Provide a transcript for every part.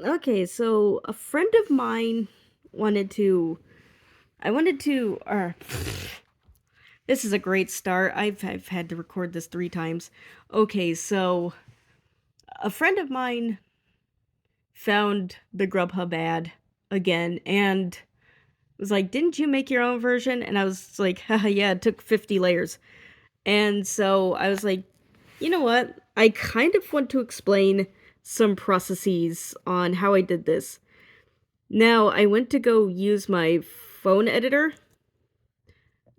Okay, so a friend of mine wanted to. I wanted to. This is a great start. I've had to record this 3 times. Okay, so a friend of mine found the GrubHub ad again and was like, "Didn't you make your own version?" And I was like, "Haha, yeah, it took 50 layers." And so I was like, you know what? I kind of want to explain some processes on how I did this. Now, I went to go use my phone editor,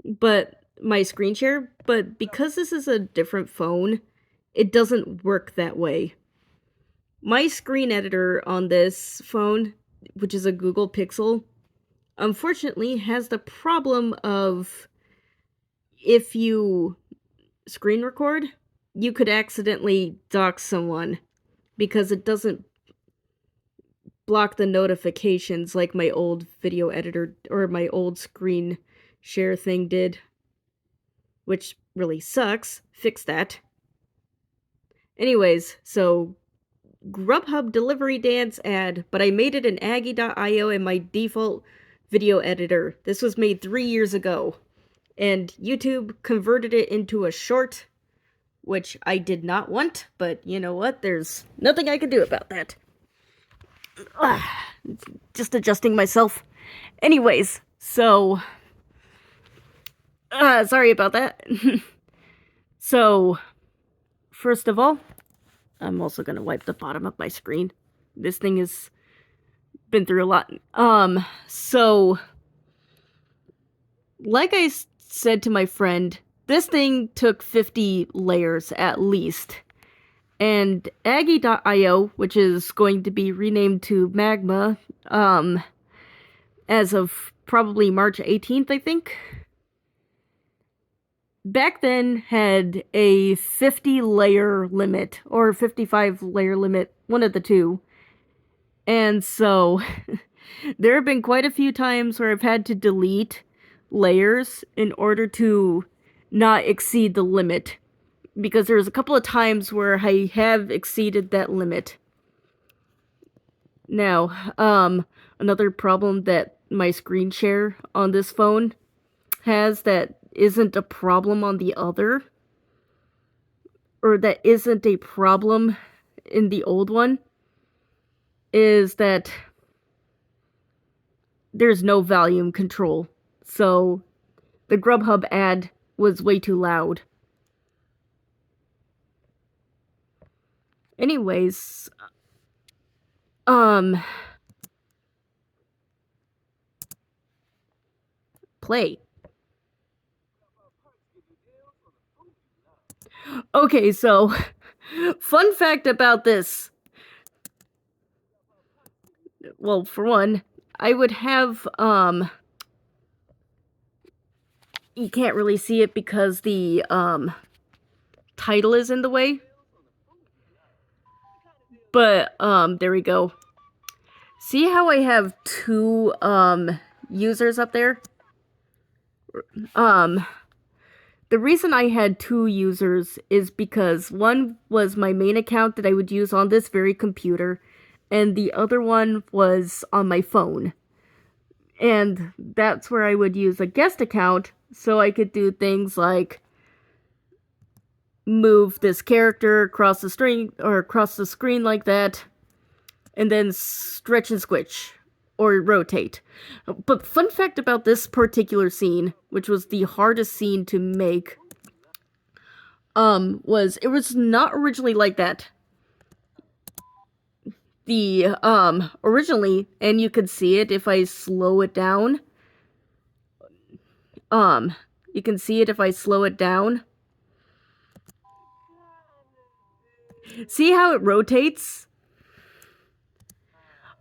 but my screen share, but because this is a different phone, it doesn't work that way. My screen editor on this phone, which is a Google Pixel, unfortunately has the problem of if you screen record, you could accidentally dox someone because it doesn't block the notifications like my old video editor or my old screen share thing did, which really sucks. Fix that. Anyways, so GrubHub delivery dance ad, but I made it in Aggie.io in my default video editor. This was made 3 years ago, and YouTube converted it into a short, which I did not want, but you know what? There's nothing I can do about that. Ugh, just adjusting myself. Anyways, so sorry about that. So, first of all, I'm also gonna wipe the bottom of my screen. This thing has been through a lot. So, like I said to my friend, this thing took 50 layers at least. And Aggie.io, which is going to be renamed to Magma, as of probably March 18th, I think, back then had a 50 layer limit or 55 layer limit, one of the two. And so there have been quite a few times where I've had to delete layers in order to not exceed the limit, because there's a couple of times where I have exceeded that limit. Now, another problem that my screen share on this phone has that isn't a problem on the other, or that isn't a problem in the old one, is that there's no volume control. So the GrubHub ad was way too loud. Anyways, play. Okay, so fun fact about this. Well, for one, I would have you can't really see it because the title is in the way. But there we go. See how I have two users up there? The reason I had two users is because one was my main account that I would use on this very computer, and the other one was on my phone. And that's where I would use a guest account so I could do things like move this character across the string or across the screen like that, and then stretch and squitch or rotate. But fun fact about this particular scene, which was the hardest scene to make, was it was not originally like that. The originally, and you can see it if I slow it down. You can see it if I slow it down. See how it rotates?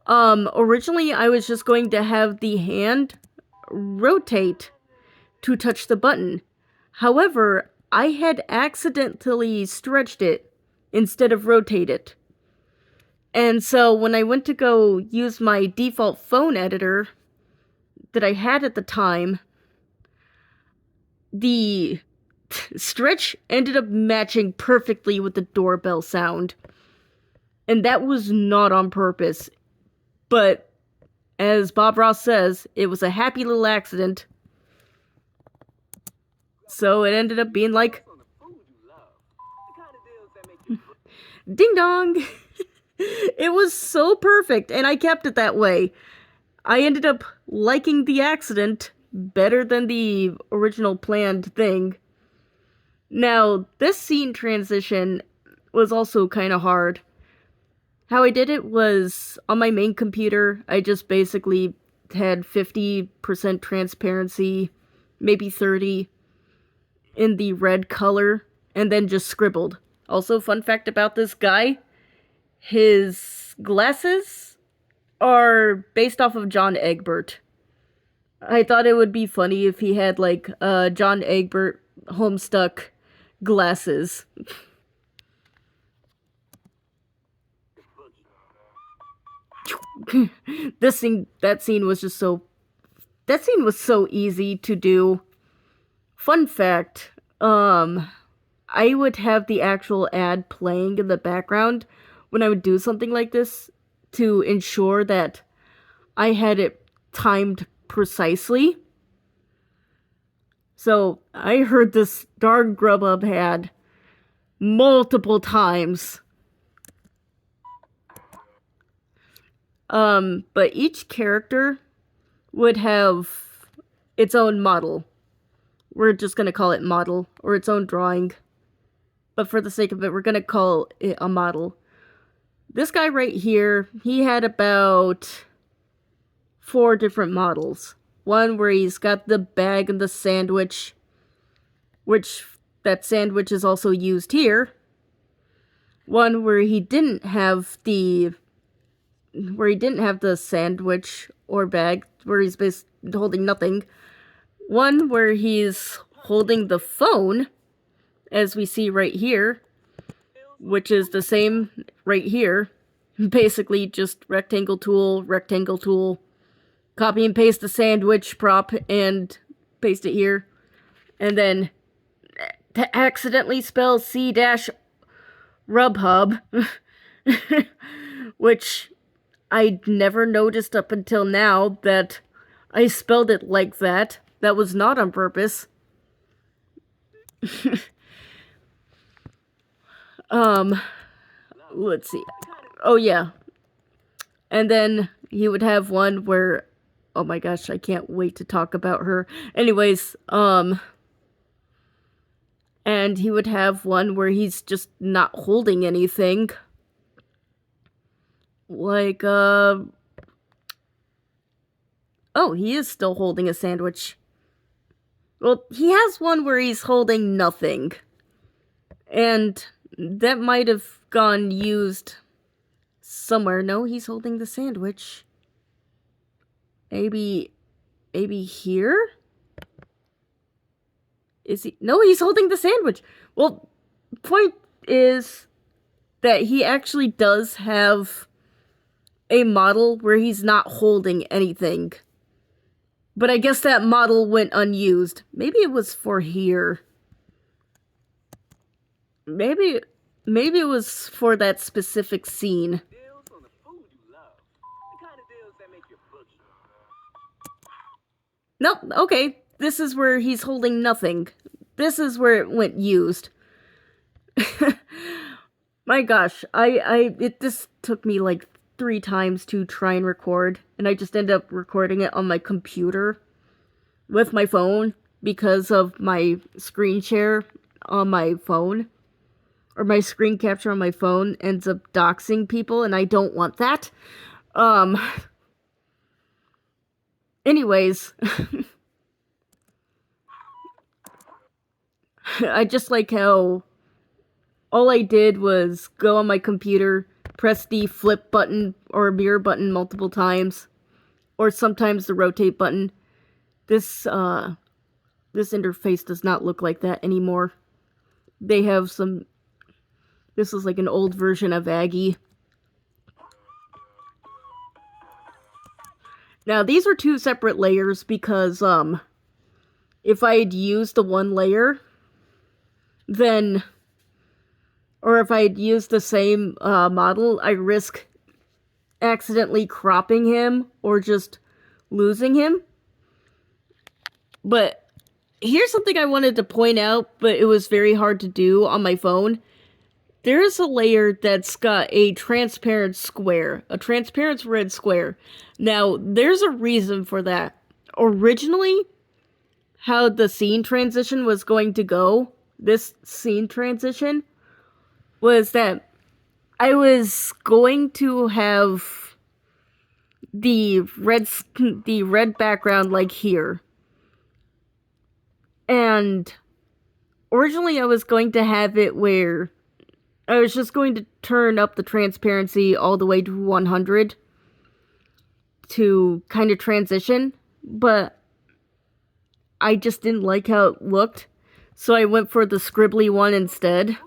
Originally I was just going to have the hand rotate to touch the button. However, I had accidentally stretched it instead of rotate it. And so when I went to go use my default phone editor that I had at the time, the stretch ended up matching perfectly with the doorbell sound. And that was not on purpose. But as Bob Ross says, it was a happy little accident. So it ended up being like, ding dong! It was so perfect, and I kept it that way. I ended up liking the accident better than the original planned thing. Now, this scene transition was also kind of hard. How I did it was, on my main computer, I just basically had 50% transparency, maybe 30, in the red color, and then just scribbled. Also, fun fact about this guy, his glasses are based off of John Egbert. I thought it would be funny if he had, like, John Egbert Homestuck glasses. That scene was so easy to do. Fun fact, I would have the actual ad playing in the background when I would do something like this to ensure that I had it timed precisely. So I heard this darn GrubHub ad multiple times. But each character would have its own model. We're just gonna call it model, or its own drawing. But for the sake of it, we're gonna call it a model. This guy right here, he had about 4 different models. One where he's got the bag and the sandwich, which that sandwich is also used here. One where he didn't have the sandwich or bag, where he's holding nothing. One where he's holding the phone, as we see right here, which is the same right here. Basically just rectangle tool, copy and paste the sandwich prop and paste it here. And then to accidentally spell C-RubHub, which I never noticed up until now that I spelled it like that. That was not on purpose. Let's see. Oh, yeah. And then he would have one where, oh my gosh, I can't wait to talk about her. Anyways, and he would have one where he's just not holding anything. Like, oh, he is still holding a sandwich. Well, he has one where he's holding nothing. And that might have gone used somewhere. No, he's holding the sandwich. Maybe here? Is he? No, he's holding the sandwich. Well, point is that he actually does have a model where he's not holding anything. But I guess that model went unused. Maybe it was for here. Maybe it was for that specific scene. Nope, okay. This is where he's holding nothing. This is where it went used. My gosh, this took me like 3 times to try and record, and I just ended up recording it on my computer with my phone because of my screen share on my phone, or my screen capture on my phone ends up doxing people, and I don't want that. Anyways, I just like how all I did was go on my computer, press the flip button or mirror button multiple times, or sometimes the rotate button. This interface does not look like that anymore. They have some... This is like an old version of Aggie. Now, these are 2 separate layers because, if I had used the one layer, then... Or if I had used the same model, I risk accidentally cropping him or just losing him. But here's something I wanted to point out, but it was very hard to do on my phone. There's a layer that's got a transparent square, a transparent red square. Now, there's a reason for that. Originally, how the scene transition was going to go, this scene transition, was that I was going to have the red background like here. And originally I was going to have it where I was just going to turn up the transparency all the way to 100 to kind of transition, but I just didn't like how it looked, so I went for the scribbly one instead.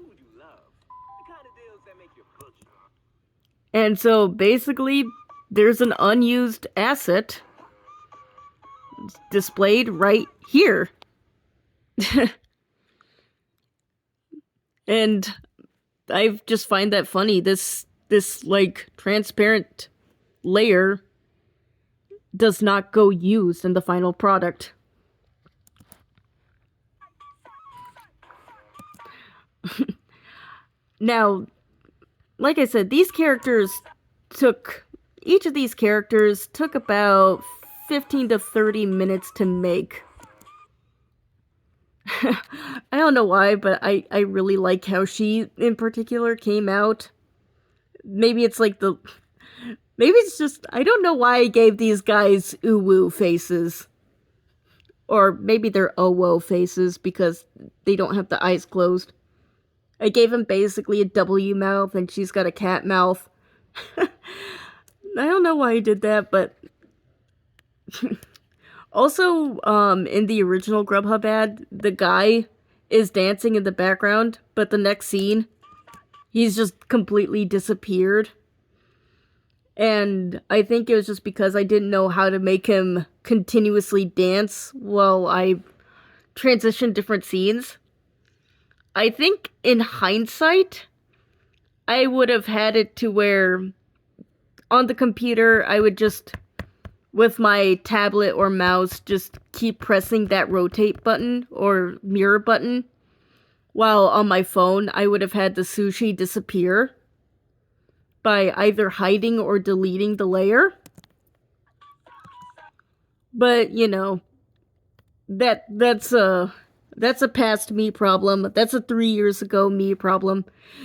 And so basically, there's an unused asset displayed right here. And I just find that funny. This like transparent layer does not go used in the final product. Now, like I said, each of these characters took about 15 to 30 minutes to make. I don't know why, but I really like how she, in particular, came out. Maybe it's just, I don't know why I gave these guys uwu faces. Or maybe they're owo faces, because they don't have the eyes closed. I gave him basically a W mouth, and she's got a cat mouth. I don't know why I did that, but... Also, in the original GrubHub ad, the guy is dancing in the background, but the next scene, he's just completely disappeared. And I think it was just because I didn't know how to make him continuously dance while I transitioned different scenes. I think, in hindsight, I would have had it to where, on the computer, I would just, with my tablet or mouse, just keep pressing that rotate button or mirror button, while on my phone, I would have had the sushi disappear by either hiding or deleting the layer. But, you know, that's a past me problem. That's a 3 years ago me problem.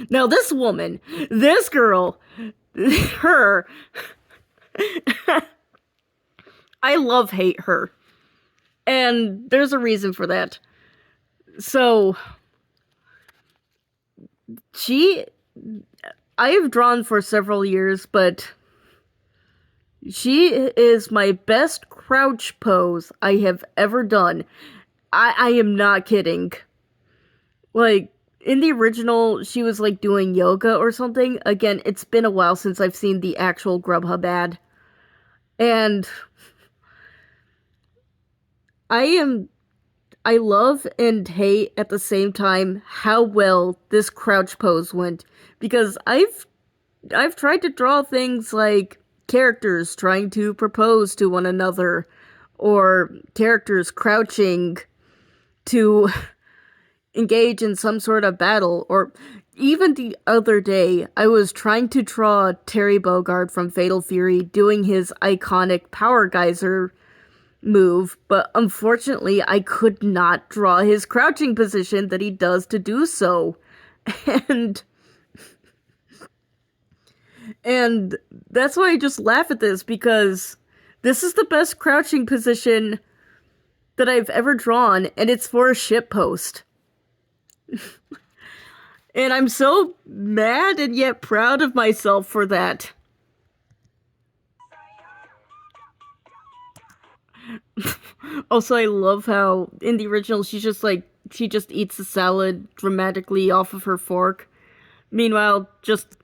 Now this woman, this girl, her, I hate her. And there's a reason for that. So, I have drawn for several years, but she is my best crouch pose I have ever done. I am not kidding. Like, in the original, she was like doing yoga or something. Again, it's been a while since I've seen the actual GrubHub ad. And I love and hate at the same time how well this crouch pose went. Because I've tried to draw things like characters trying to propose to one another, or characters crouching to engage in some sort of battle, or even the other day, I was trying to draw Terry Bogard from Fatal Fury doing his iconic Power Geyser move, but unfortunately I could not draw his crouching position that he does to do so. And that's why I just laugh at this, because this is the best crouching position that I've ever drawn, and it's for a shitpost. And I'm so mad and yet proud of myself for that. Also, I love how in the original she just eats the salad dramatically off of her fork. Meanwhile, just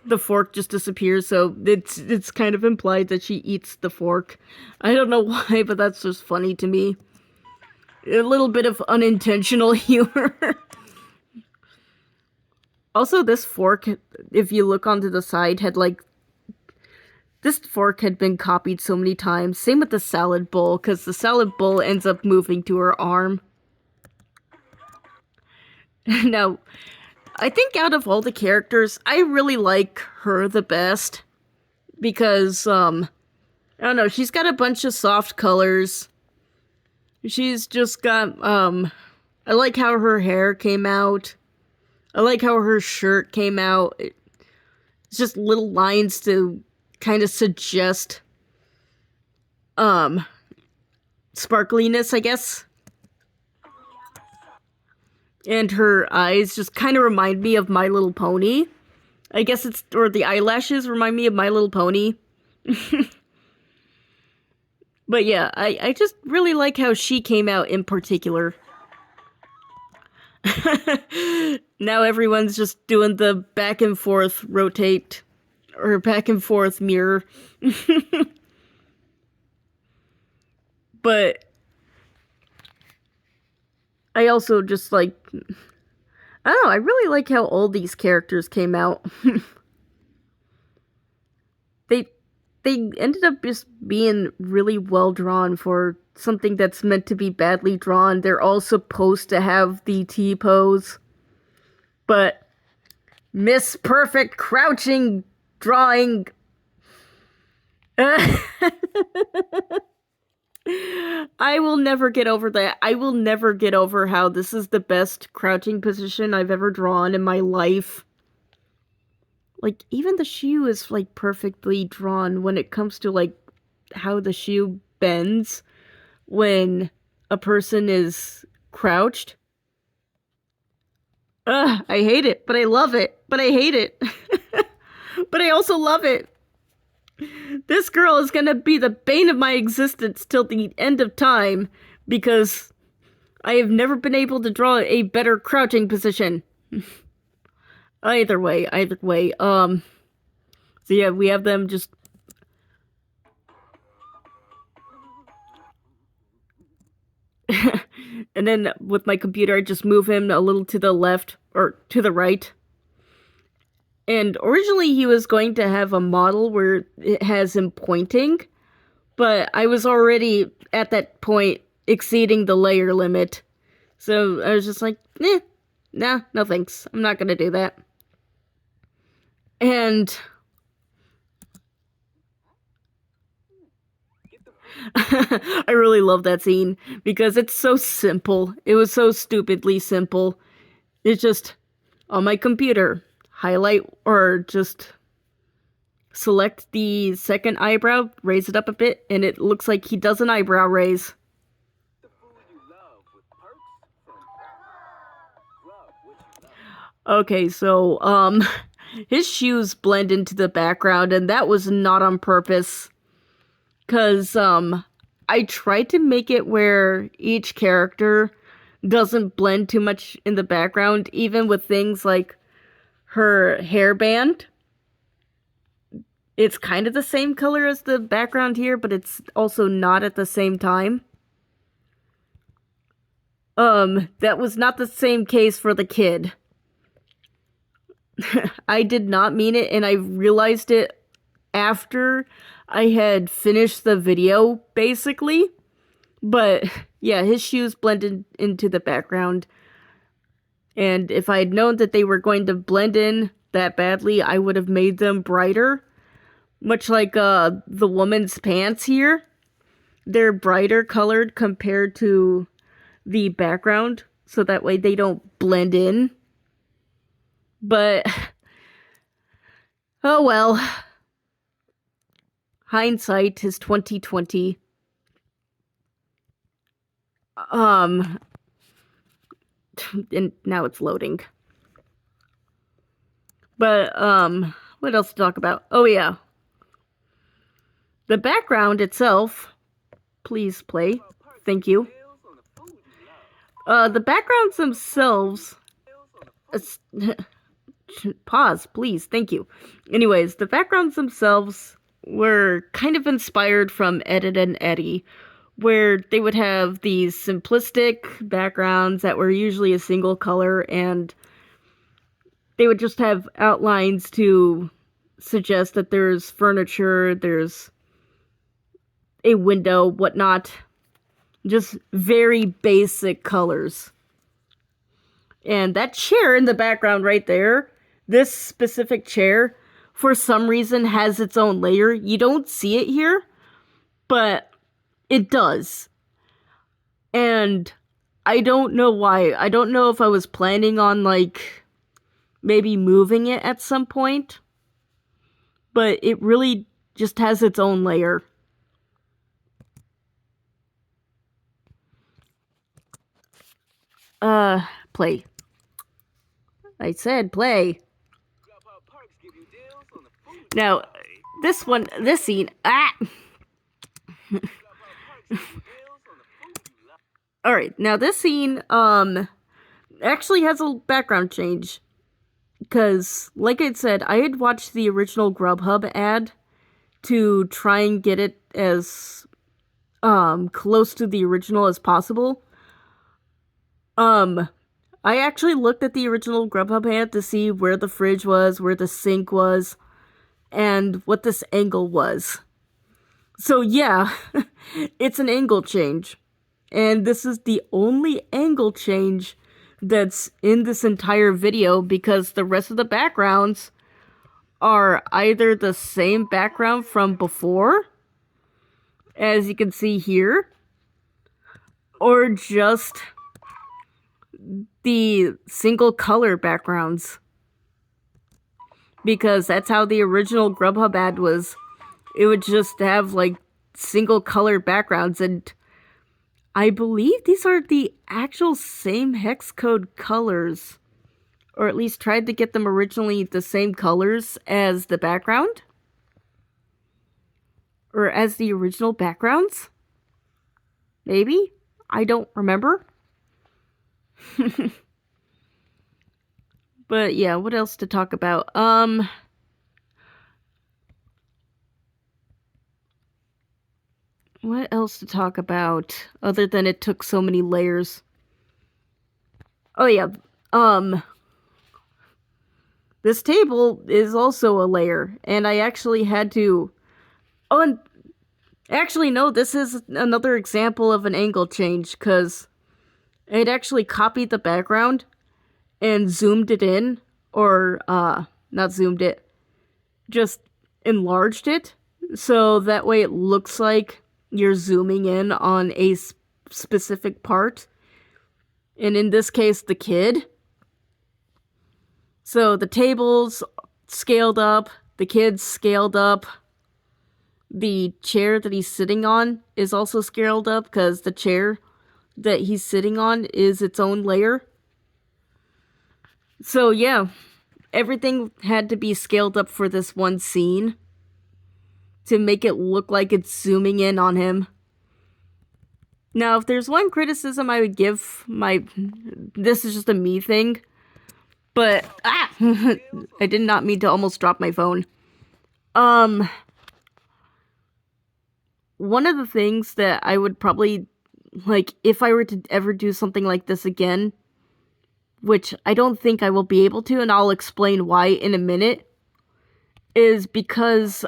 the fork just disappears, so it's kind of implied that she eats the fork. I don't know why, but that's just funny to me. A little bit of unintentional humor. Also, this fork, if you look onto the side, had like this fork had been copied so many times. Same with the salad bowl, because the salad bowl ends up moving to her arm. Now, I think out of all the characters, I really like her the best. Because, I don't know, she's got a bunch of soft colors. She's just got, I like how her hair came out. I like how her shirt came out. It's just little lines to kind of suggest, sparkliness, I guess. And her eyes just kind of remind me of My Little Pony. I guess it's, or the eyelashes remind me of My Little Pony. But yeah, I just really like how she came out in particular. Now everyone's just doing the back and forth rotate, or back and forth mirror. But I also just like, I don't know, I really like how all these characters came out. They ended up just being really well drawn for something that's meant to be badly drawn. They're all supposed to have the T-pose. But Miss Perfect crouching drawing. I will never get over that. I will never get over how this is the best crouching position I've ever drawn in my life. Like, even the shoe is, like, perfectly drawn when it comes to, like, how the shoe bends when a person is crouched. Ugh, I hate it, but I love it. But I hate it. But I also love it. This girl is gonna be the bane of my existence till the end of time, because I have never been able to draw a better crouching position. Either way. So yeah, we have them just... And then with my computer, I just move him a little to the left, or to the right. And originally he was going to have a model where it has him pointing, but I was already, at that point, exceeding the layer limit. So I was just like, nah, no thanks. I'm not gonna do that. And I really love that scene because it's so simple. It was so stupidly simple. It's just on my computer, highlight or just select the second eyebrow, raise it up a bit, and it looks like he does an eyebrow raise. Okay, so, his shoes blend into the background, and that was not on purpose. 'Cause, I tried to make it where each character doesn't blend too much in the background, even with things like her hairband. It's kind of the same color as the background here, but it's also not at the same time. That was not the same case for the kid. I did not mean it, and I realized it after I had finished the video, basically. But, yeah, his shoes blended into the background. And if I had known that they were going to blend in that badly, I would have made them brighter. Much like, the woman's pants here. They're brighter colored compared to the background, so that way they don't blend in. But, oh well. Hindsight is 2020. And now it's loading. But, what else to talk about? Oh yeah. The background itself, please play. Thank you. The backgrounds themselves, pause, please, thank you. Anyways, the backgrounds themselves were kind of inspired from Ed, Edd n Eddy, where they would have these simplistic backgrounds that were usually a single color, and they would just have outlines to suggest that there's furniture, there's a window, whatnot. Just very basic colors. And that chair in the background right there, this specific chair, for some reason has its own layer. You don't see it here, but it does. And I don't know why. I don't know if I was planning on, like, maybe moving it at some point, but it really just has its own layer. Play. I said play. Now, this scene, Alright, now this scene, actually has a background change. Because, like I said, I had watched the original GrubHub ad to try and get it as, close to the original as possible. I actually looked at the original GrubHub ad to see where the fridge was, where the sink was, and what this angle was. So yeah, it's an angle change. And this is the only angle change that's in this entire video because the rest of the backgrounds are either the same background from before, as you can see here, or just the single color backgrounds. Because that's how the original GrubHub ad was. It would just have, like, single color backgrounds, and I believe these are the actual same hex code colors. Or at least tried to get them originally the same colors as the background. Or as the original backgrounds. Maybe? I don't remember. But yeah, what else to talk about? What else to talk about other than it took so many layers? Oh yeah, this table is also a layer, and I actually had to... Oh, and actually, no, this is another example of an angle change, because I had actually copied the background and zoomed it in, or, not zoomed it, just enlarged it, so that way it looks like you're zooming in on a specific part. And in this case, the kid. So the table's scaled up, the kid's scaled up, the chair that he's sitting on is also scaled up because the chair that he's sitting on is its own layer. So yeah, everything had to be scaled up for this one scene to make it look like it's zooming in on him. Now, if there's one criticism I would give this is just a me thing, but, I did not mean to almost drop my phone. One of the things that I would probably, like, if I were to ever do something like this again, which I don't think I will be able to, and I'll explain why in a minute, is because,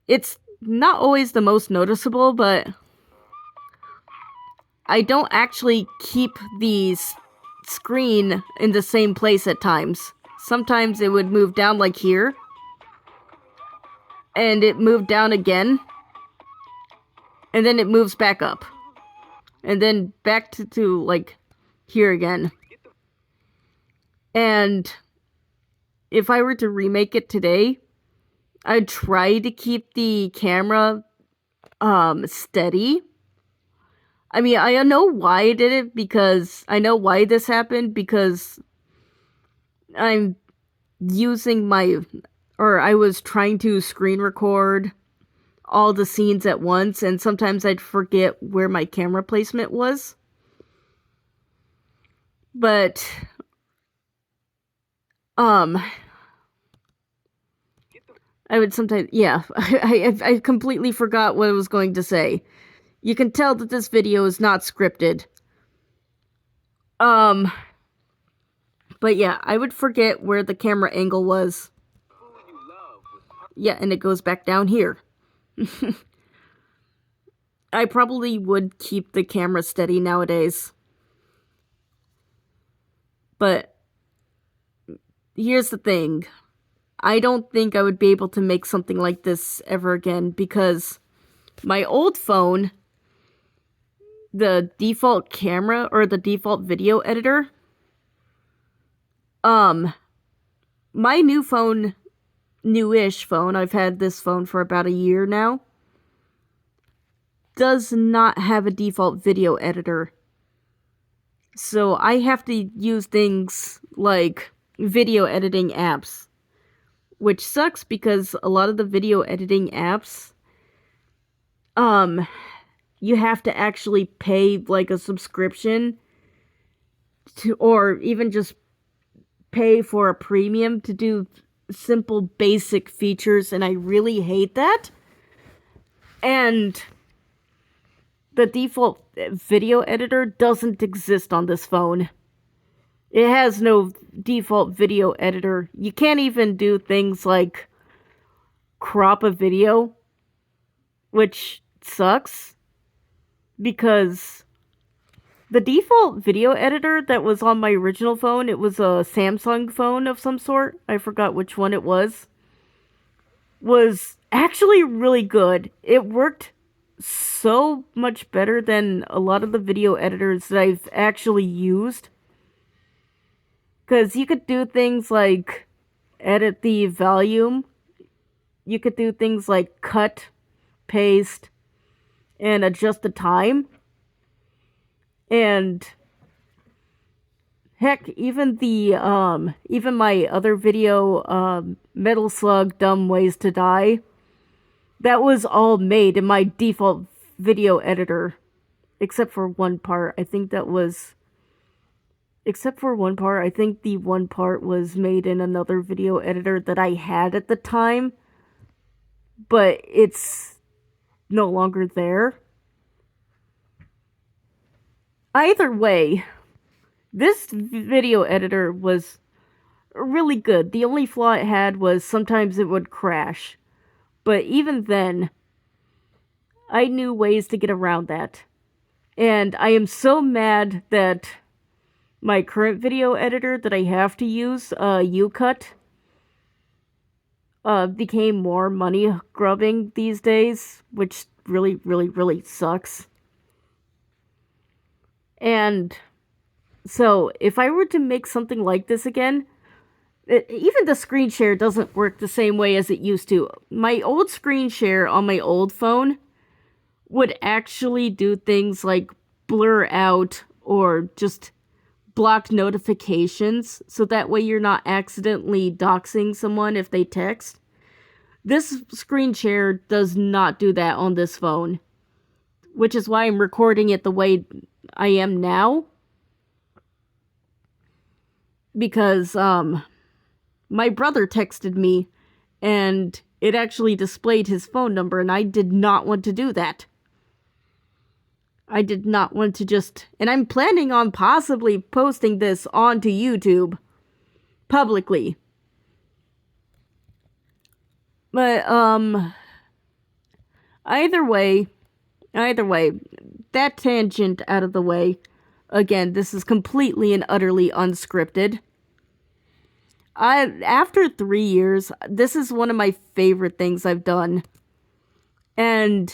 it's not always the most noticeable, but I don't actually keep the screen in the same place at times. Sometimes it would move down like here, and it moved down again, and then it moves back up, and then back to like here again. And if I were to remake it today, I'd try to keep the camera steady. I mean, I know why I did it, because I know why this happened, because I'm using I was trying to screen record all the scenes at once, and sometimes I'd forget where my camera placement was. But, I would sometimes, yeah, I completely forgot what I was going to say. You can tell that this video is not scripted. But yeah, I would forget where the camera angle was. Yeah, and it goes back down here. I probably would keep the camera steady nowadays. But here's the thing. I don't think I would be able to make something like this ever again because my old phone, the default camera or the default video editor, my new phone, newish phone, I've had this phone for about a year now, does not have a default video editor. So I have to use things like video editing apps, which sucks because a lot of the video editing apps, you have to actually pay like a subscription to, or even just pay for a premium to do simple basic features, and I really hate that. And the default video editor doesn't exist on this phone. It has no default video editor. You can't even do things like crop a video, which sucks because the default video editor that was on my original phone, it was a Samsung phone of some sort, I forgot which one it was actually really good. It worked so much better than a lot of the video editors that I've actually used. Because you could do things like edit the volume. You could do things like cut, paste, and adjust the time. And heck, even even my other video, Metal Slug Dumb Ways to Die, that was all made in my default video editor. Except for one part. I think the one part was made in another video editor that I had at the time. But it's no longer there. Either way, this video editor was really good. The only flaw it had was sometimes it would crash. But even then, I knew ways to get around that. And I am so mad that my current video editor that I have to use, UCut, became more money grubbing these days, which really, really, really sucks. And so, if I were to make something like this again, even the screen share doesn't work the same way as it used to. My old screen share on my old phone would actually do things like blur out or just block notifications, so that way you're not accidentally doxing someone if they text. This screen share does not do that on this phone, which is why I'm recording it the way I am now. Because, my brother texted me, and it actually displayed his phone number, and I did not want to do that. I did not want to just... And I'm planning on possibly posting this onto YouTube publicly. But, either way, that tangent out of the way. Again, this is completely and utterly unscripted. After 3 years, this is one of my favorite things I've done. And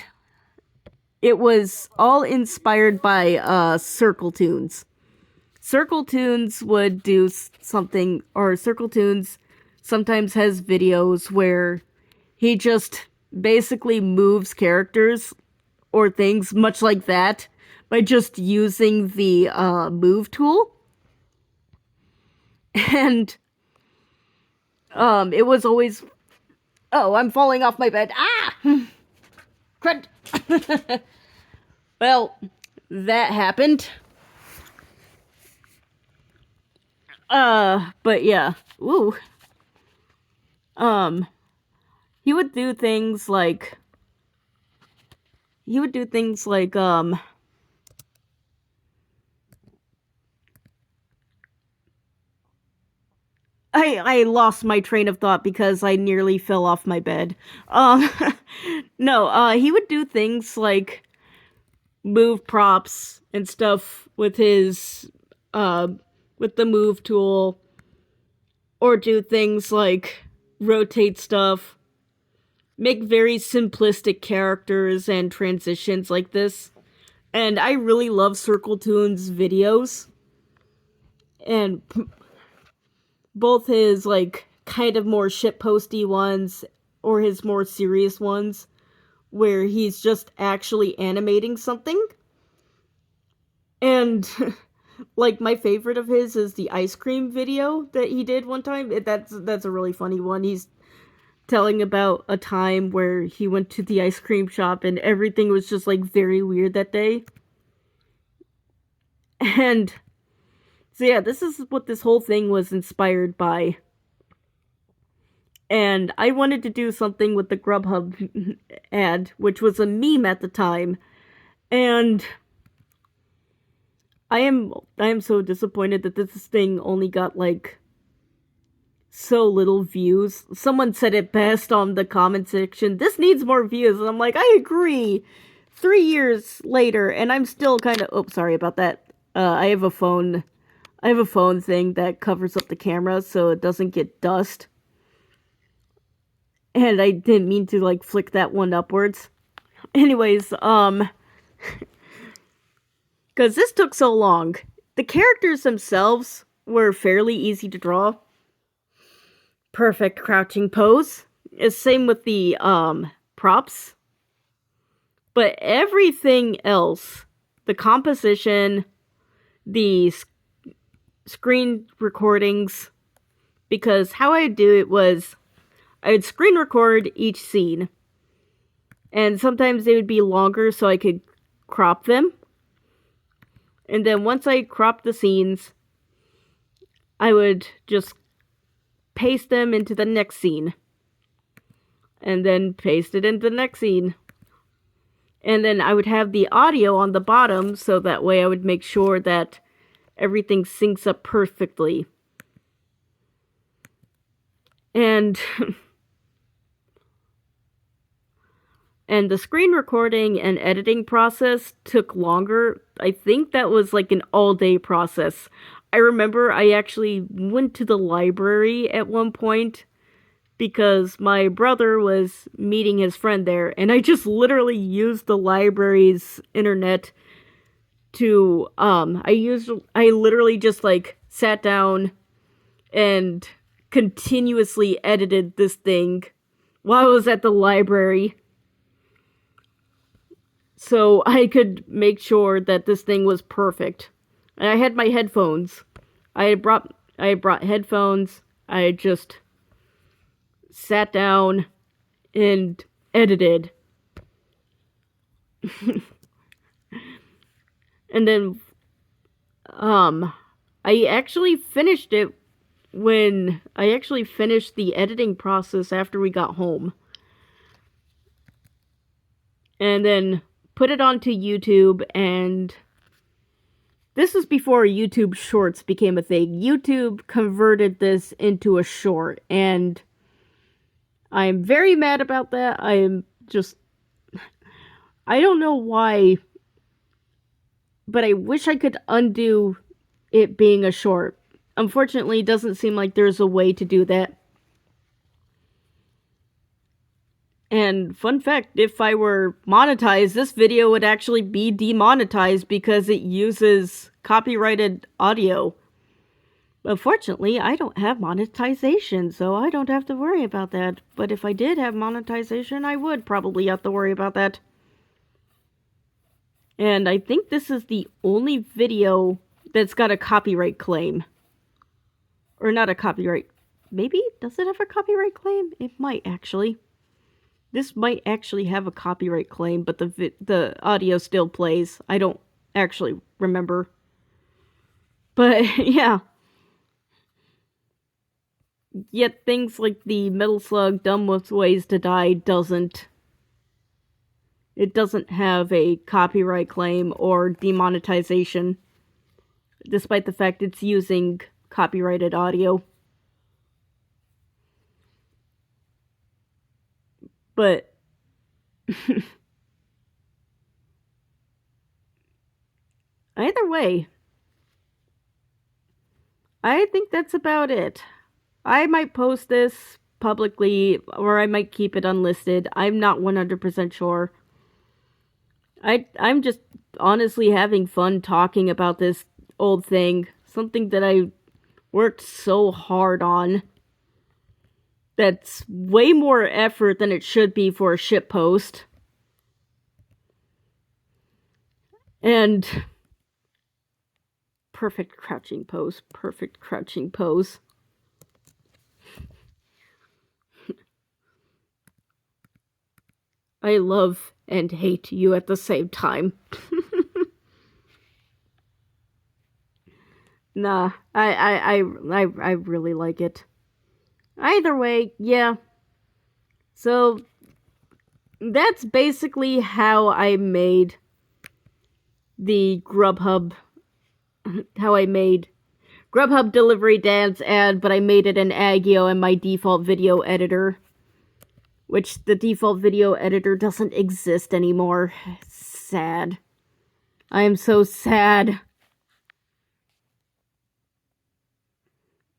it was all inspired by Circle Tunes. Circle Tunes would do something, or Circle Tunes sometimes has videos where he just basically moves characters or things much like that by just using the move tool. And it was always... Oh, I'm falling off my bed. Ah! Crud! Well, that happened. But yeah. Ooh. He would do things like... I lost my train of thought because I nearly fell off my bed. Um, no, he would do things like move props and stuff with his, uh, with the move tool, or do things like rotate stuff, make very simplistic characters and transitions like this. And I really love Circle Tune's videos. And both his, like, kind of more shitposty ones or his more serious ones, where he's just actually animating something. And, like, my favorite of his is the ice cream video that he did one time. That's a really funny one. He's telling about a time where he went to the ice cream shop and everything was just, like, very weird that day. And so yeah, this is what this whole thing was inspired by. And I wanted to do something with the GrubHub ad, which was a meme at the time. And I am so disappointed that this thing only got, like, so little views. Someone said it best on the comment section, this needs more views. And I'm like, I agree. 3 years later, and I'm still kind of, oh, sorry about that. I have a phone thing that covers up the camera so it doesn't get dust. And I didn't mean to, like, flick that one upwards. Anyways, because this took so long. The characters themselves were fairly easy to draw. Perfect crouching pose. Same with the, props. But everything else, the composition, the screen recordings, because how I do it was, I would screen record each scene, and sometimes they would be longer so I could crop them. And then once I cropped the scenes, I would just paste them into the next scene. And then paste it into the next scene. And then I would have the audio on the bottom, so that way I would make sure that everything syncs up perfectly. And and the screen recording and editing process took longer. I think that was like an all-day process. I remember I actually went to the library at one point because my brother was meeting his friend there, and I just literally used the library's internet to, I literally just, like, sat down and continuously edited this thing while I was at the library, so I could make sure that this thing was perfect. And I had my headphones. I had brought headphones. I just sat down and edited. And then, I actually finished it when I actually finished the editing process after we got home. And then put it onto YouTube, and this was before YouTube Shorts became a thing. YouTube converted this into a short, and I'm very mad about that. I don't know why, but I wish I could undo it being a short. Unfortunately, it doesn't seem like there's a way to do that. And fun fact, if I were monetized, this video would actually be demonetized because it uses copyrighted audio. But fortunately, I don't have monetization, so I don't have to worry about that. But if I did have monetization, I would probably have to worry about that. And I think this is the only video that's got a copyright claim. Or not a copyright. Maybe? Does it have a copyright claim? It might, actually. This might actually have a copyright claim, but the audio still plays. I don't actually remember. But, yeah. Yet things like the Metal Slug Dumbest Ways to Die doesn't. It doesn't have a copyright claim or demonetization, despite the fact it's using copyrighted audio. But either way, I think that's about it. I might post this publicly, or I might keep it unlisted. I'm not 100% sure. I'm just honestly having fun talking about this old thing. Something that I worked so hard on. That's way more effort than it should be for a shit post. And perfect crouching pose. Perfect crouching pose. I love and hate you at the same time. Nah, I really like it. Either way, yeah. So that's basically how I made the GrubHub. How I made GrubHub delivery dance ad, but I made it in Agio and my default video editor. Which the default video editor doesn't exist anymore. Sad. I am so sad.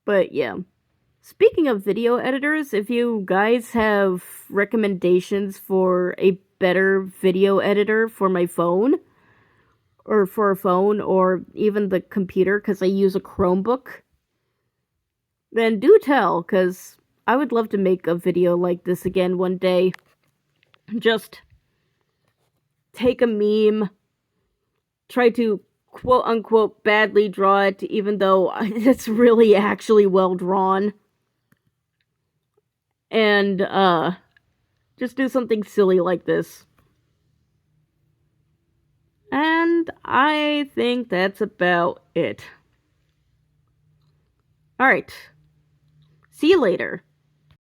But yeah. Speaking of video editors, if you guys have recommendations for a better video editor for my phone, or for a phone, or even the computer, because I use a Chromebook, then do tell, because I would love to make a video like this again one day. Just take a meme, try to quote unquote badly draw it, even though it's really actually well drawn. And, just do something silly like this. And I think that's about it. Alright. See you later.